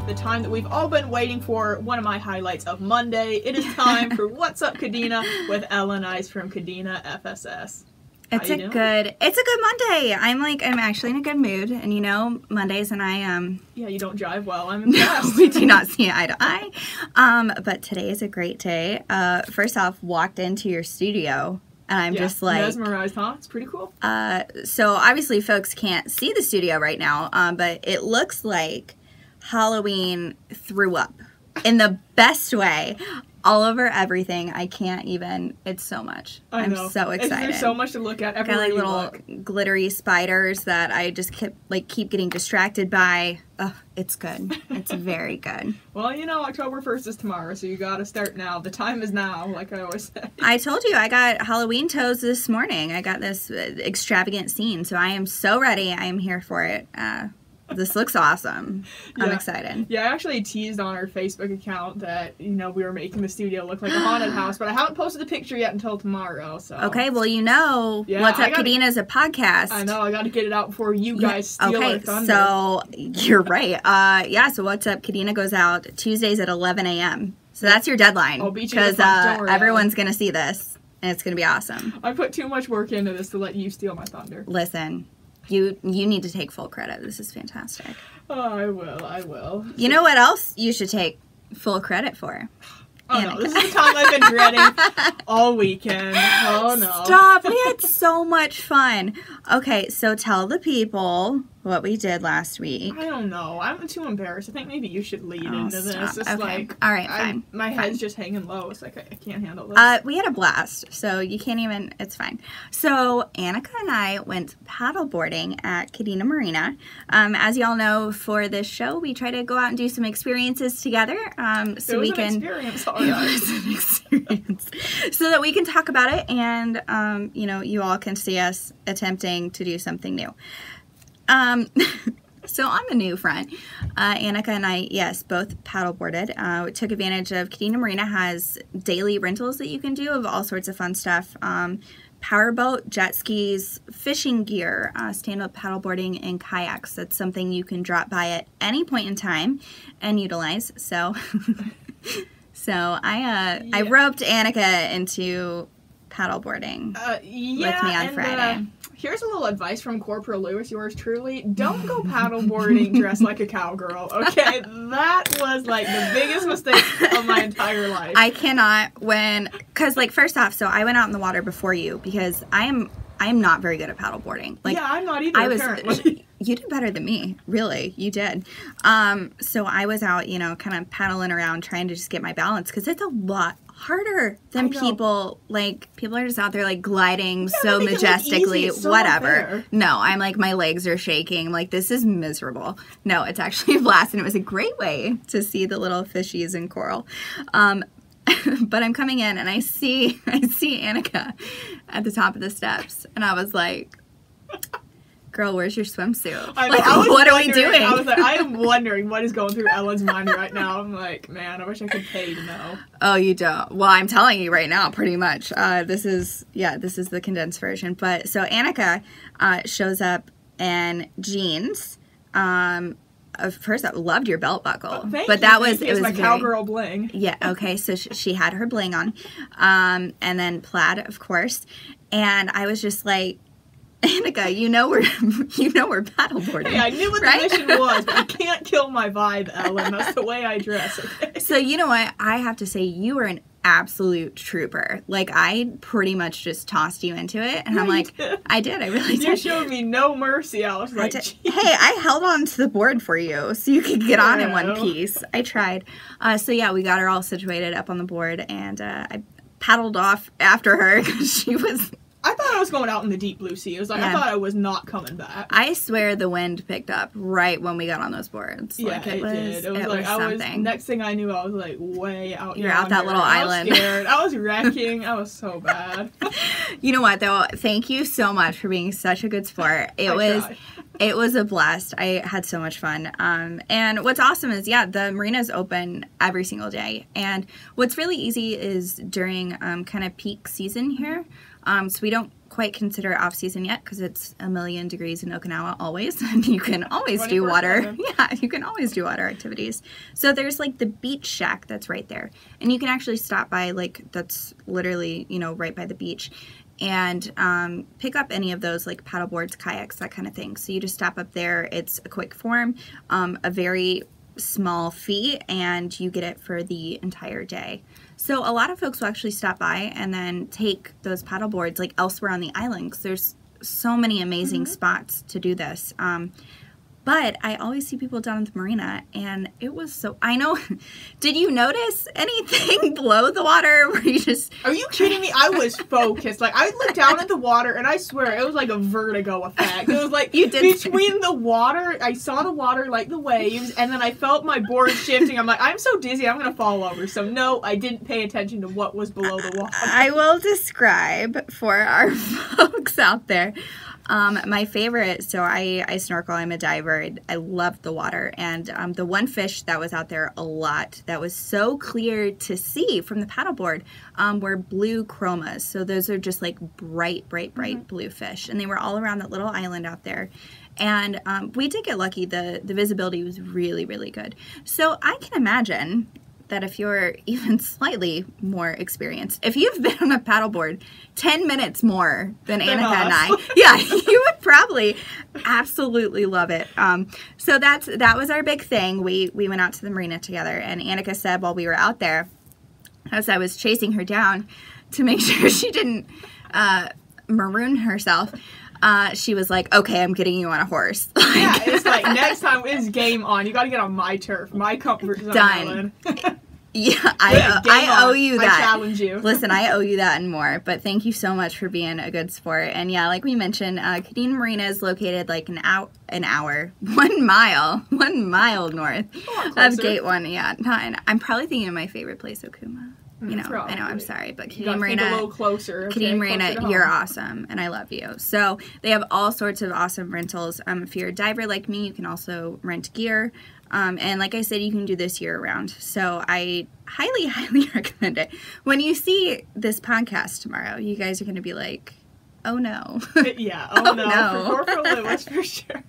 the time that we've all been waiting for, one of my highlights of Monday. It is time for What's Up Kadena with Ellen Ice from Kadena FSS. It's a good Monday. I'm actually in a good mood, and you know, Mondays and I Yeah, you don't jive well. I'm impressed. we do not see eye to eye. But today is a great day. First off, walked into your studio, and I'm just like mesmerized, huh? It's pretty cool. So obviously, folks can't see the studio right now, but it looks like Halloween threw up in the best way. All over everything. I can't even. It's so much. I'm so excited. There's so much to look at. Got like little glittery spiders that I just keep getting distracted by. Oh, it's good. It's very good. Well, you know, October 1st is tomorrow, so you gotta start now. The time is now, like I always say. I told you I got Halloween toes this morning. I got this extravagant scene, so I am so ready. I am here for it. This looks awesome. I'm excited. Yeah, I actually teased on our Facebook account that, you know, we were making the studio look like a haunted house, but I haven't posted the picture yet until tomorrow, so. Okay, well, you know, What's Up Kadena is a podcast. I know, I gotta get it out before you guys steal our thunder. So, you're right. So What's Up Kadena goes out Tuesdays at 11 a.m. So that's your deadline. I'll beat you because Don't worry, everyone's going to see this, and it's going to be awesome. I put too much work into this to let you steal my thunder. Listen. You need to take full credit. This is fantastic. Oh, I will. You know what else you should take full credit for? Oh, no, this is the time I've been dreading all weekend. Oh, no. Stop. We had so much fun. Okay, so tell the people what we did last week. I don't know. I'm too embarrassed. I think maybe you should lead into this. It's okay. like, all right, fine. My head's just hanging low. It's like, I can't handle this. We had a blast, so you can't even, it's fine. So Annika and I went paddleboarding at Kadena Marina. As y'all know, for this show, we try to go out and do some experiences together. So we can. Experience. It was an experience. So that we can talk about it, and you know, you all can see us attempting to do something new. So on the new front, Annika and I, yes, both paddleboarded. We took advantage of Kadena Marina has daily rentals that you can do of all sorts of fun stuff. Powerboat, jet skis, fishing gear, stand-up paddleboarding, and kayaks. That's something you can drop by at any point in time and utilize. So, I roped Annika into paddleboarding with me on Friday. Here's a little advice from Corporal Lewis, yours truly. Don't go paddleboarding dressed like a cowgirl, okay? That was, like, the biggest mistake of my entire life. I cannot because, like, first off, so I went out in the water before you because I am not very good at paddleboarding. Like, yeah, I'm not either, apparently. You did better than me. Really, you did. So I was out, you know, kind of paddling around trying to just get my balance because it's a lot harder than people. Like, people are just out there, like, gliding so majestically. So whatever. No, I'm like, my legs are shaking. I'm like, this is miserable. No, it's actually a blast, and it was a great way to see the little fishies and coral. But I'm coming in, and I see Annika at the top of the steps, and I was like, girl, where's your swimsuit? What are we doing? I was like, I am wondering what is going through Ellen's mind right now. I'm like, man, I wish I could pay to know. Oh, you don't? Well, I'm telling you right now, pretty much. This is the condensed version. But so Annika shows up in jeans. First, I loved your belt buckle. Oh, thank but you. That was it was my cowgirl bling. Yeah. Okay. So she had her bling on, and then plaid, of course. And I was just like, Annika, you know we're paddleboarding. Hey, I knew what the mission was, but I can't kill my vibe, Ellen. That's the way I dress. Okay. So you know what? I have to say you were an absolute trooper. Like, I pretty much just tossed you into it, and I'm like, I did. I really did. You showed me no mercy. I was like, hey, I held on to the board for you so you could get on in one piece. I tried. So yeah, we got her all situated up on the board, and I paddled off after her because she was. I thought I was going out in the deep blue sea. It was like, I thought I was not coming back. I swear the wind picked up right when we got on those boards. Yeah, like, it did. It was like, something. Next thing I knew, I was like way out. You're out that little island. I was scared. I was wrecking. I was so bad. You know what, though? Thank you so much for being such a good sport. It was a blast. I had so much fun. And what's awesome is, the marina's open every single day. And what's really easy is during kind of peak season here. So we don't quite consider it off season yet because it's 1,000,000 degrees in Okinawa always. And you can always do water. Yeah, you can always do water activities. So there's like the beach shack that's right there. And you can actually stop by, like, that's literally, you know, right by the beach. And pick up any of those, like paddle boards, kayaks, that kind of thing. So you just stop up there. It's a quick form, a very small fee, and you get it for the entire day. So a lot of folks will actually stop by and then take those paddle boards like elsewhere on the island, because there's so many amazing spots to do this. But I always see people down at the marina, and it was so, I know, did you notice anything below the water where you just... Are you kidding me? I was focused. Like, I looked down at the water, and I swear, it was like a vertigo effect. It was like, between the water, I saw the water like the waves, and then I felt my board shifting. I'm like, I'm so dizzy, I'm going to fall over. So no, I didn't pay attention to what was below the water. I will describe for our folks out there. My favorite, so I snorkel, I'm a diver, I love the water, and the one fish that was out there a lot that was so clear to see from the paddleboard were blue chromas. So those are just like bright blue fish, and they were all around that little island out there. And we did get lucky. The visibility was really, really good. So I can imagine that if you're even slightly more experienced, if you've been on a paddleboard 10 minutes more than Annika and I, yeah, you would probably absolutely love it. So that was our big thing. We went out to the marina together, and Annika said while we were out there, as I was chasing her down to make sure she didn't maroon herself, she was like, okay, I'm getting you on a horse. Yeah, it's like, next time it's game on. You got to get on my turf, my comfort zone. Done. Yeah, I owe you that. I challenge you. Listen, I owe you that and more, but thank you so much for being a good sport. And yeah, like we mentioned, Kadena Marina is located like 1 mile north of Gate 1. Yeah, I'm probably thinking of my favorite place, Okuma. You know, probably. I know, I'm sorry, but Kadena Marina, a little closer. Okay? Kadena Marina, you're awesome, and I love you. So they have all sorts of awesome rentals. If you're a diver like me, you can also rent gear. And like I said, you can do this year round. So I highly, highly recommend it. When you see this podcast tomorrow, you guys are going to be like, oh no. Yeah, oh no. For Corporal Lewis, for sure.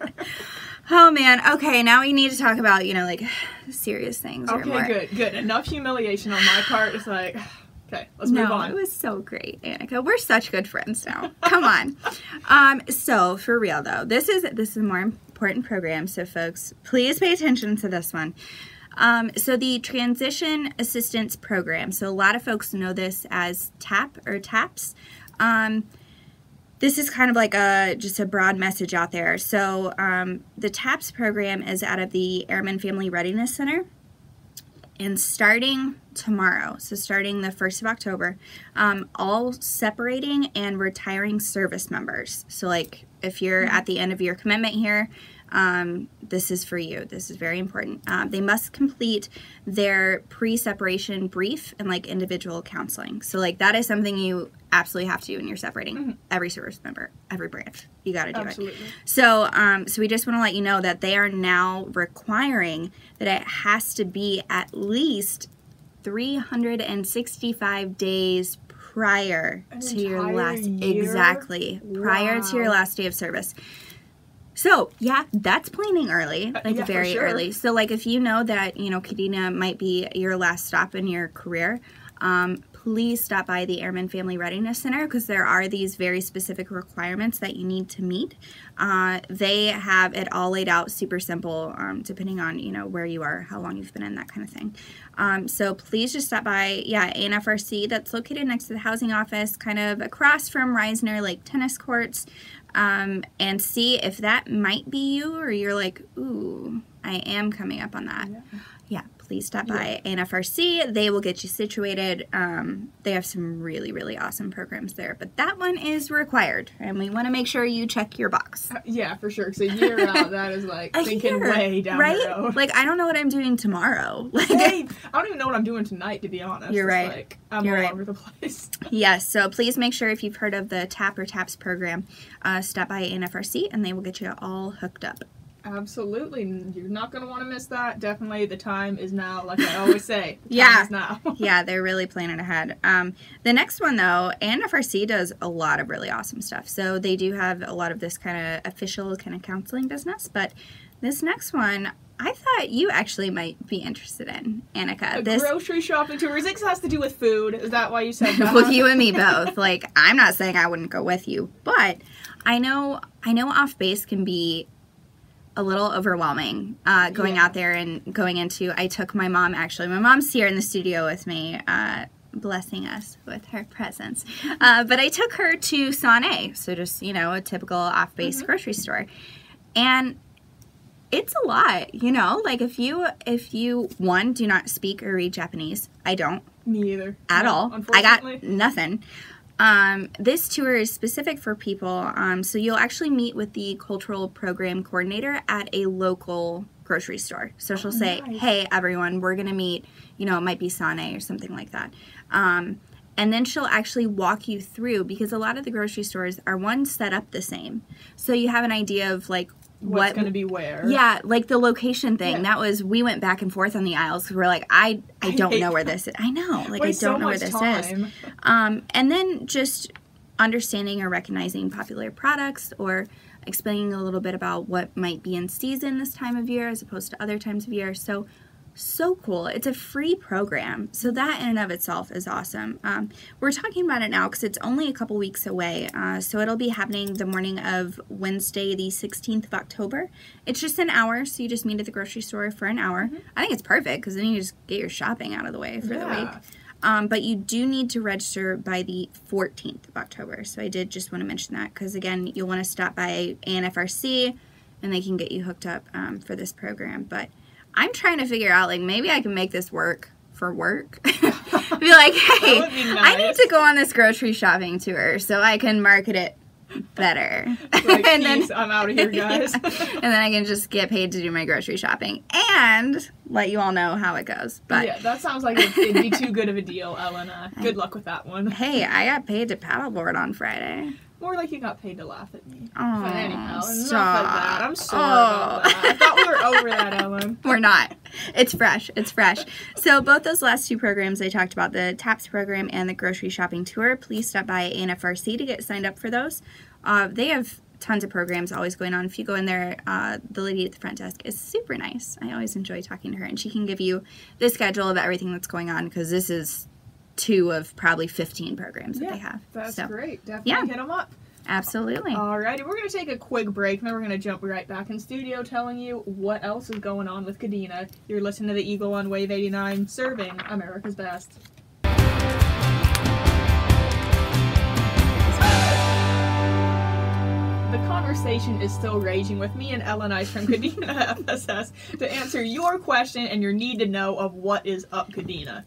Oh man. Okay, now we need to talk about, like serious things. Okay, good. Enough humiliation on my part. It's like, okay, let's move on. It was so great, Annika. We're such good friends now. Come on. So for real though, this is a more important program. So folks, please pay attention to this one. So the Transition Assistance Program. So a lot of folks know this as TAP or TAPS. This is kind of like just a broad message out there. So the TAPS program is out of the Airman Family Readiness Center. And starting tomorrow, so starting the 1st of October, all separating and retiring service members. So like if you're at the end of your commitment here, this is for you. This is very important. They must complete their pre-separation brief and like individual counseling. So like that is something you absolutely have to do when you're separating. Every service member, every branch, you got to do it. So, so we just want to let you know that they are now requiring that it has to be at least 365 days prior to your last prior to your last day of service. So yeah, that's planning early, like very early. So like if you know that Kadena might be your last stop in your career, please stop by the Airman Family Readiness Center because there are these very specific requirements that you need to meet. They have it all laid out super simple, depending on where you are, how long you've been in, that kind of thing. So please just stop by, ANFRC, that's located next to the housing office, kind of across from Reisner Lake tennis courts, and see if that might be you or you're like, ooh, I am coming up on that. Yeah, please stop by ANFRC. They will get you situated. They have some really, really awesome programs there. But that one is required, and we want to make sure you check your box. Yeah, for sure. Because a year out, that is like thinking way down the road. Like, I don't know what I'm doing tomorrow. Like, I don't even know what I'm doing tonight, to be honest. You're right. Like, I'm all over the place. Yes, so please make sure if you've heard of the TAP or TAPS program, stop by ANFRC, and they will get you all hooked up. Absolutely. You're not going to want to miss that. Definitely the time is now, like I always say. The Yeah. time is now. Yeah, they're really planning ahead. The next one, though, ANFRC does a lot of really awesome stuff. So they do have a lot of this kind of official kind of counseling business. But this next one, I thought you actually might be interested in, Annika. This grocery shopping tours. This has to do with food. Is that why you said that? Well, you and me both. Like, I'm not saying I wouldn't go with you, but I know off base can be a little overwhelming going out there and going into. I took my mom, actually. My mom's here in the studio with me, blessing us with her presence. But I took her to Saune, so just, you know, a typical off base grocery store. And it's a lot, you know, like if you one, do not speak or read Japanese. I don't. Me either. At all. I got nothing. This tour is specific for people, so you'll actually meet with the cultural program coordinator at a local grocery store. So she'll say, hey, everyone, we're going to meet, you know, it might be Saune or something like that. And then she'll actually walk you through, because a lot of the grocery stores are, one, set up the same. So you have an idea of, like, what's going to be where. Yeah, like the location thing. Yeah. That was, we went back and forth on the aisles because we're like, I don't know where this is. I know, like, I don't know where this is. And then just understanding or recognizing popular products, or explaining a little bit about what might be in season this time of year as opposed to other times of year. So cool. It's a free program, so that in and of itself is awesome. We're talking about it now because it's only a couple weeks away, so it'll be happening the morning of Wednesday, the 16th of October. It's just an hour, so you just meet at the grocery store for an hour. I think it's perfect because then you just get your shopping out of the way for the week. But you do need to register by the 14th of October, so I did just want to mention that because, again, you'll want to stop by ANFRC and they can get you hooked up for this program. But I'm trying to figure out, like, maybe I can make this work for work. Be like, hey, nice. I need to go on this grocery shopping tour so I can market it better. Like, and then I'm out of here, guys. And then I can just get paid to do my grocery shopping and let you all know how it goes. But yeah, that sounds like it'd be too good of a deal, Ellen. Good luck with that one. Hey, I got paid to paddleboard on Friday. More like you got paid to laugh at me. Oh, but anyhow, enough of stop. that. I'm sorry about that. I thought we were over that, Ellen. We're not. It's fresh. It's fresh. So both those last two programs I talked about, the TAPS program and the grocery shopping tour, please stop by ANFRC to get signed up for those. They have tons of programs always going on. If you go in there, the lady at the front desk is super nice. I always enjoy talking to her, and she can give you the schedule of everything that's going on, because this is 2 of probably 15 programs that they have. That's great. Definitely hit them up. Absolutely. Alrighty, we're going to take a quick break, and then we're going to jump right back in studio telling you what else is going on with Kadena. You're listening to the Eagle on Wave 89, serving America's best. The conversation is still raging with me and Ellen Ice from Kadena FSS to answer your question and your need to know of what is Up Kadena.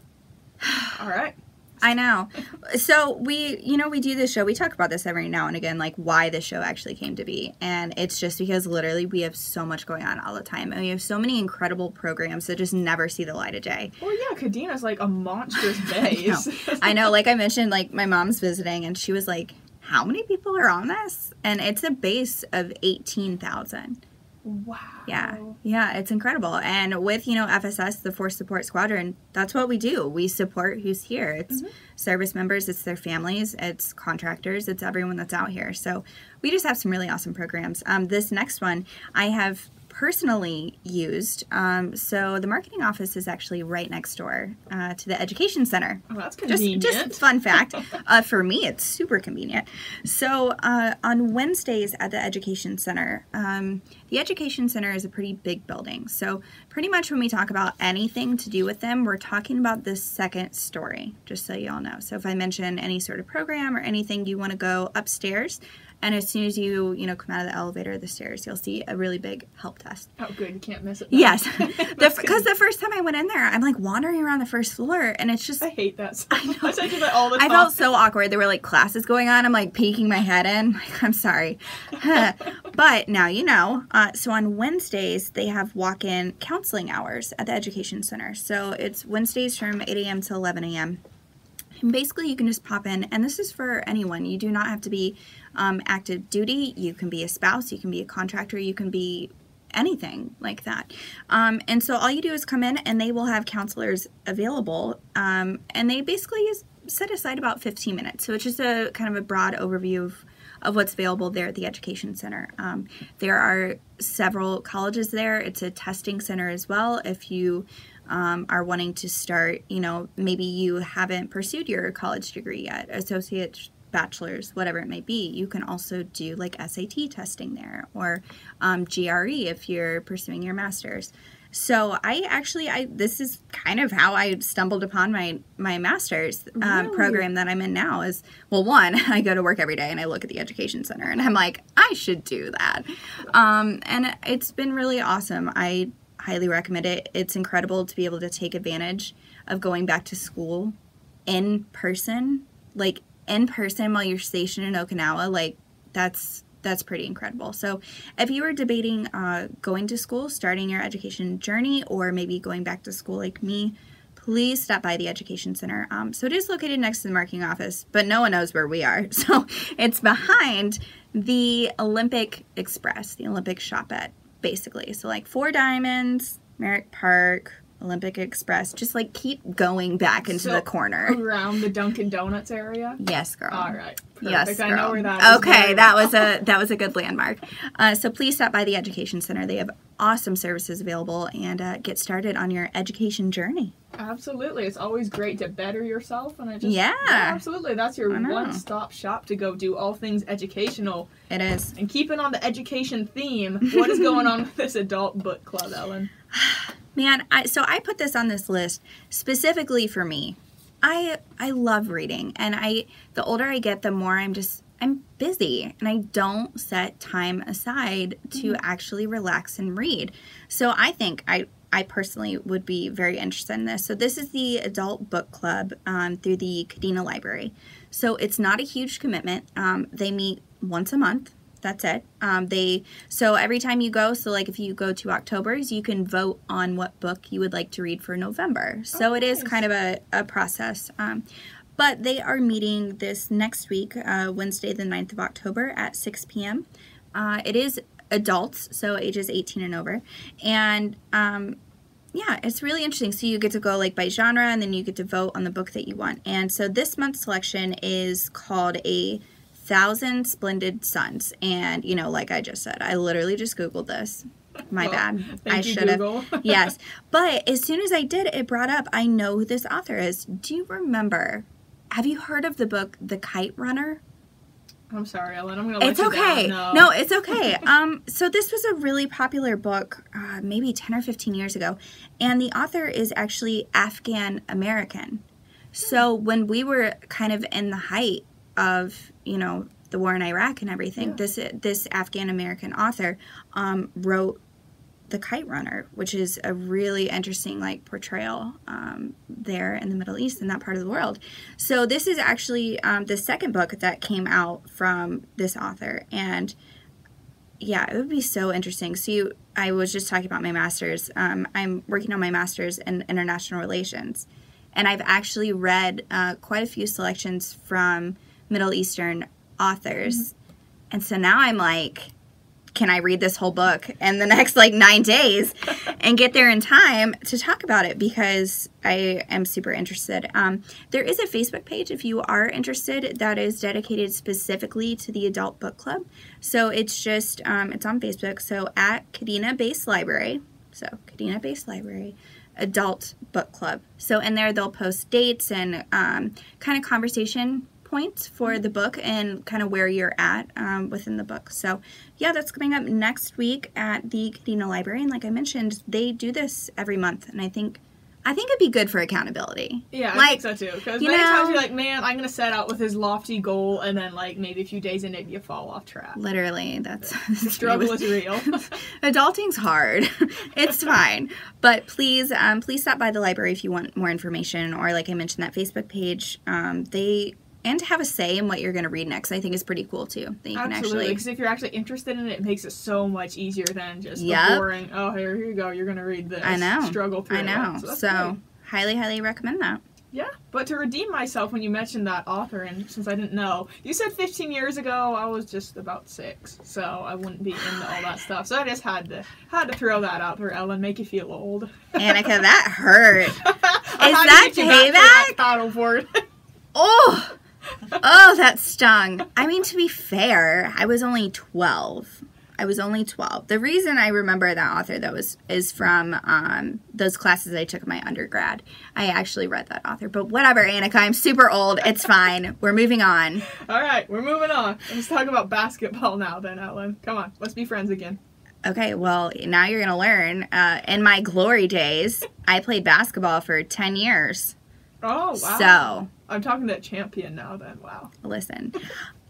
Alright. I know. So we do this show. We talk about this every now and again, like why the show actually came to be. And it's just because literally we have so much going on all the time. And we have so many incredible programs that just never see the light of day. Well, yeah, Kadena's like a monstrous base. I know. Like I mentioned, like my mom's visiting and she was like, how many people are on this? And it's a base of 18,000. Wow. Yeah, it's incredible. And with, FSS, the Force Support Squadron, that's what we do. We support who's here. It's service members, it's their families, it's contractors, it's everyone that's out here. So we just have some really awesome programs. This next one I have personally used. So the marketing office is actually right next door to the education center. Oh, that's convenient. Just fun fact. For me, it's super convenient. So on Wednesdays at the education center, the education center is a pretty big building. So pretty much when we talk about anything to do with them, we're talking about the second story, just so you all know. So if I mention any sort of program or anything, you want to go upstairs. And as soon as you come out of the elevator or the stairs, you'll see a really big help desk. Oh, good. You can't miss it. Yes. Because the first time I went in there, I'm like wandering around the first floor, and it's just... I hate that so much. I do that all the time. I felt so awkward. There were like classes going on. I'm like peeking my head in. Like, I'm sorry. But now you know. So on Wednesdays, they have walk-in counseling hours at the education center. So it's Wednesdays from 8 a.m. to 11 a.m. And basically, you can just pop in, and this is for anyone. You do not have to be active duty. You can be a spouse. You can be a contractor. You can be anything like that. And so all you do is come in, and they will have counselors available, and they basically set aside about 15 minutes. So it's just a kind of a broad overview of what's available there at the Education Center. There are several colleges there. It's a testing center as well. If you are wanting to start, you know, maybe you haven't pursued your college degree yet, associate, bachelor's, whatever it may be, you can also do like SAT testing there, or GRE if you're pursuing your master's. So this is kind of how I stumbled upon my master's program that I'm in now. Is, well, one, I go to work every day and I look at the Education Center and I'm like, I should do that. And it's been really awesome. I highly recommend it. It's incredible to be able to take advantage of going back to school in person, while you're stationed in Okinawa. Like, that's pretty incredible. So if you were debating going to school, starting your education journey, or maybe going back to school like me, please stop by the Education Center. So it is located next to the marketing office, but no one knows where we are. So it's behind the Olympic Express, the Olympic Shopette, basically. So like Four Diamonds, Merrick Park, Olympic Express, just like keep going back into the corner. Around the Dunkin' Donuts area? Girl. All right. Perfect. Yes, girl. I know where that is. Okay, that was a good landmark. So please stop by the Education Center. They have awesome services available, and get started on your education journey. Absolutely. It's always great to better yourself, and yeah, absolutely. That's your one-stop shop to go do all things educational. It is. And keeping on the education theme, what is going on with this adult book club, Ellen? Man, I put this on this list specifically for me. I love reading, and the older I get, the more I'm busy, and I don't set time aside to actually relax and read. So I think I personally would be very interested in this. So this is the adult book club through the Kadena Library. So it's not a huge commitment. They meet once a month. That's it. So every time you go, so like if you go to October's, you can vote on what book you would like to read for November. So it is kind of a process. But they are meeting this next week, Wednesday the 9th of October at 6 p.m. It is adults, so ages 18 and over. And yeah, it's really interesting. So you get to go like by genre, and then you get to vote on the book that you want. And so this month's selection is called A Thousand Splendid Suns. And, you know, like I just said, I literally just Googled this. My bad. I should have. Yes. But as soon as I did, it brought up, I know who this author is. Do you remember? Have you heard of the book The Kite Runner? I'm sorry, Ellen. I'm going to let it's you okay. down. No, it's okay. So this was a really popular book maybe 10 or 15 years ago. And the author is actually Afghan American. So when we were kind of in the height of, you know, the war in Iraq and everything, this Afghan American author wrote The Kite Runner, which is a really interesting like portrayal there in the Middle East, in that part of the world. So this is actually the second book that came out from this author, and yeah, it would be so interesting. So I was just talking about my master's. I'm working on my master's in international relations, and I've actually read quite a few selections from Middle Eastern authors, and so now I'm like, can I read this whole book in the next like 9 days and get there in time to talk about it, because I am super interested. There is a Facebook page if you are interested that is dedicated specifically to the adult book club. So it's just it's on Facebook. So at Kadena Base Library. So Kadena Base Library Adult Book Club. So in there they'll post dates and kind of conversation points for the book and kind of where you're at within the book. So yeah, that's coming up next week at the Kadena Library, and like I mentioned, they do this every month, and I think it'd be good for accountability. Yeah, I think so too, because many times you're like, man, I'm gonna set out with this lofty goal, and then like maybe a few days in it you fall off track. Literally, the struggle is real. Adulting's hard. It's fine, but please stop by the library if you want more information, or like I mentioned, that Facebook page. And to have a say in what you're going to read next, I think is pretty cool too. That you Absolutely, because if you're actually interested in it, it makes it so much easier than just the boring, oh, here you go, you're going to read this. I know. Struggle through I know. it. So highly, highly recommend that. Yeah, but to redeem myself when you mentioned that author, and since I didn't know, you said 15 years ago, I was just about 6, so I wouldn't be into all that stuff. So I just had to throw that out there, Ellen, make you feel old. Annika, that hurt. Is that payback? Paddleboard. Oh, that stung. I mean, to be fair, I was only 12. The reason I remember that author, though, is from those classes I took in my undergrad. I actually read that author. But whatever, Annika, I'm super old. It's fine. We're moving on. All right, we're moving on. Let's talk about basketball now then, Ellen. Come on, let's be friends again. Okay, well, now you're going to learn. In my glory days, I played basketball for 10 years. Oh, wow. So I'm talking to a champion now then. Wow. Listen,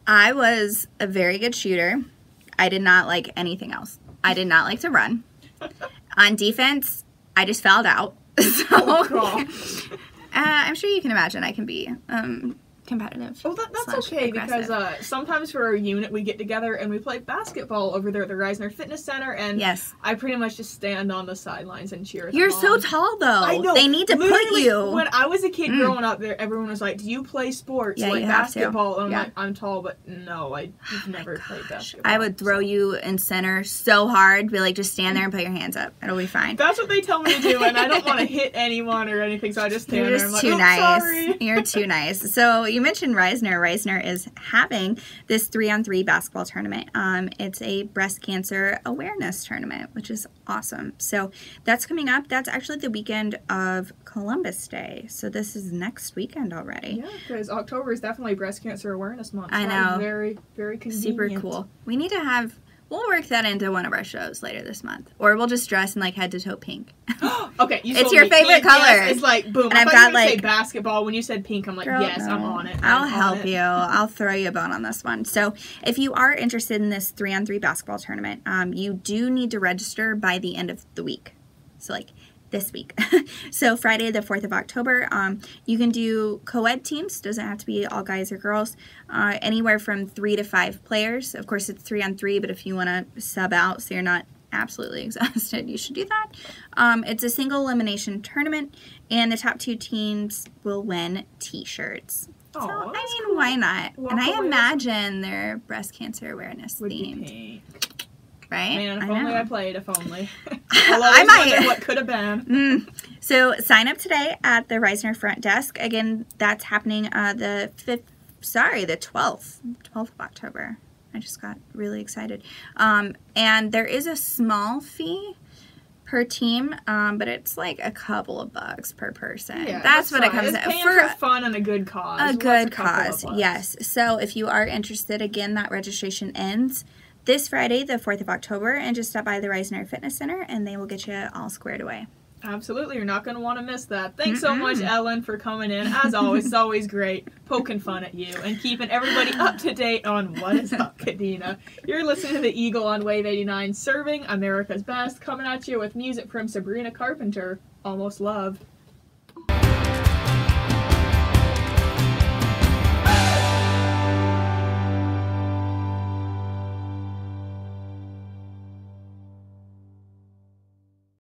I was a very good shooter. I did not like anything else. I did not like to run. On defense, I just fouled out. So, I'm sure you can imagine I can be competitive. Well, that's okay aggressive. because sometimes for our unit we get together and we play basketball over there at the Reisner Fitness Center, and yes. I pretty much just stand on the sidelines and cheer. You're so tall, though. I know. They need to put you. When I was a kid growing up, there everyone was like, "Do you play sports like basketball?" And I'm like, "I'm tall, but no, I've never played basketball." I would throw you in center so hard, be like, just stand there and put your hands up. It'll be fine. That's what they tell me to do, and I don't want to hit anyone or anything, so I just stand there. I'm like, too nice. Sorry. You're too nice. So you mentioned Reisner. Reisner is having this 3-on-3 basketball tournament. It's a breast cancer awareness tournament, which is awesome. So that's coming up. That's actually the weekend of Columbus Day. So this is next weekend already. Yeah, because October is definitely Breast Cancer Awareness Month. I know. Very, very convenient. Super cool. We need to have... We'll work that into one of our shows later this month. Or we'll just dress in, like, head-to-toe pink. Okay, it's your favorite color. Yes, it's like, boom. And I I've thought got, you were going to like... say basketball. When you said pink, I'm like, Girl, yes, no. I'm on it. I'll help you. I'll throw you a bone on this one. So if you are interested in this 3-on-3 basketball tournament, you do need to register by the end of the week. So, like... this week. So Friday the 4th of October, you can do co-ed teams. Doesn't have to be all guys or girls. Anywhere from 3 to 5 players. Of course, it's 3-on-3, but if you want to sub out so you're not absolutely exhausted, you should do that. It's a single elimination tournament, and the top 2 teams will win t-shirts. Oh, so, I mean, cool. Why not? Well, and I imagine they're breast cancer awareness would themed. Be pink. Right? Man, if only I played, if only. I might. Wonder what could have been. So sign up today at the Reisner front desk. Again, that's happening the 12th of October. I just got really excited. And there is a small fee per team, but it's like a couple of bucks per person. Yeah, that's what it comes out for fun and a good cause. A good cause, yes. So if you are interested, again, that registration ends this Friday, the 4th of October, and just stop by the Reisner Fitness Center, and they will get you all squared away. Absolutely. You're not going to want to miss that. Thanks so much, Ellen, for coming in. As always, it's always great poking fun at you and keeping everybody up to date on what is Up Kadena. You're listening to The Eagle on Wave 89, serving America's best, coming at you with music from Sabrina Carpenter, Almost Love.